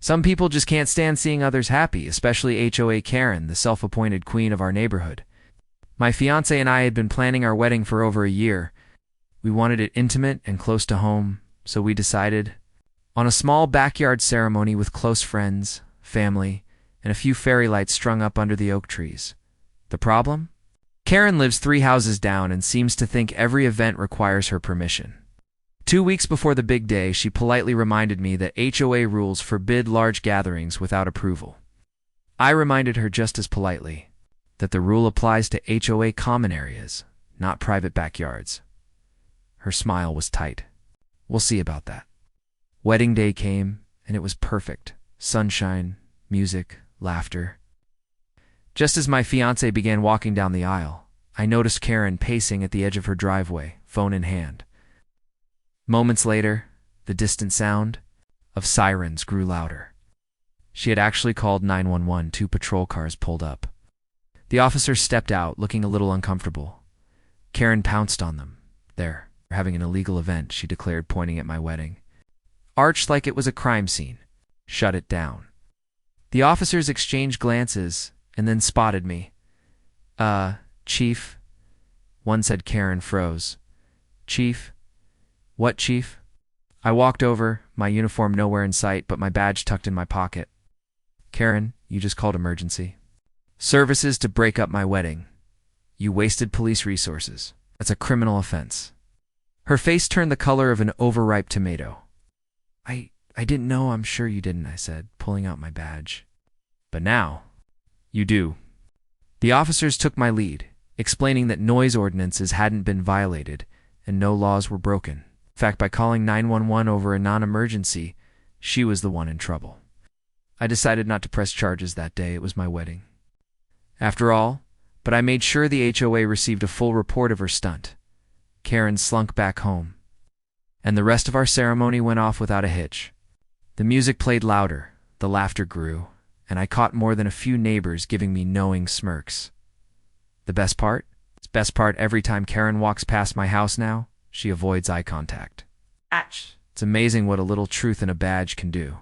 Some people just can't stand seeing others happy, especially HOA Karen, the self-appointed queen of our neighborhood. My fiancé and I had been planning our wedding for over a year. We wanted it intimate and close to home, so we decided on a small backyard ceremony with close friends, family, and a few fairy lights strung up under the oak trees. The problem? Karen lives 3 houses down and seems to think every event requires her permission. 2 weeks before the big day, she politely reminded me that HOA rules forbid large gatherings without approval. I reminded her just as politely that the rule applies to HOA common areas, not private backyards. Her smile was tight. We'll see about that. Wedding day came, and it was perfect. Sunshine, music, laughter. Just as my fiancé began walking down the aisle, I noticed Karen pacing at the edge of her driveway, phone in hand. Moments later, the distant sound of sirens grew louder. She had actually called 911. 2 patrol cars pulled up. The officers stepped out, looking a little uncomfortable. Karen pounced on them. "They're having an illegal event," she declared, pointing at my wedding. Arched like it was a crime scene. "Shut it down." The officers exchanged glances and then spotted me. Chief?" One said. Karen froze. "Chief? What chief?" I walked over, my uniform nowhere in sight, but my badge tucked in my pocket. "Karen, you just called emergency services to break up my wedding. You wasted police resources. That's a criminal offense." Her face turned the color of an overripe tomato. I didn't know." "I'm sure you didn't," I said, pulling out my badge. "But now, you do." The officers took my lead, explaining that noise ordinances hadn't been violated and no laws were broken. In fact, by calling 911 over a non-emergency, she was the one in trouble. I decided not to press charges that day. It was my wedding. After all, but I made sure the HOA received a full report of her stunt. Karen slunk back home, and the rest of our ceremony went off without a hitch. The music played louder, the laughter grew, and I caught more than a few neighbors giving me knowing smirks. The best part? Every time Karen walks past my house now, she avoids eye contact. It's amazing what a little truth in a badge can do.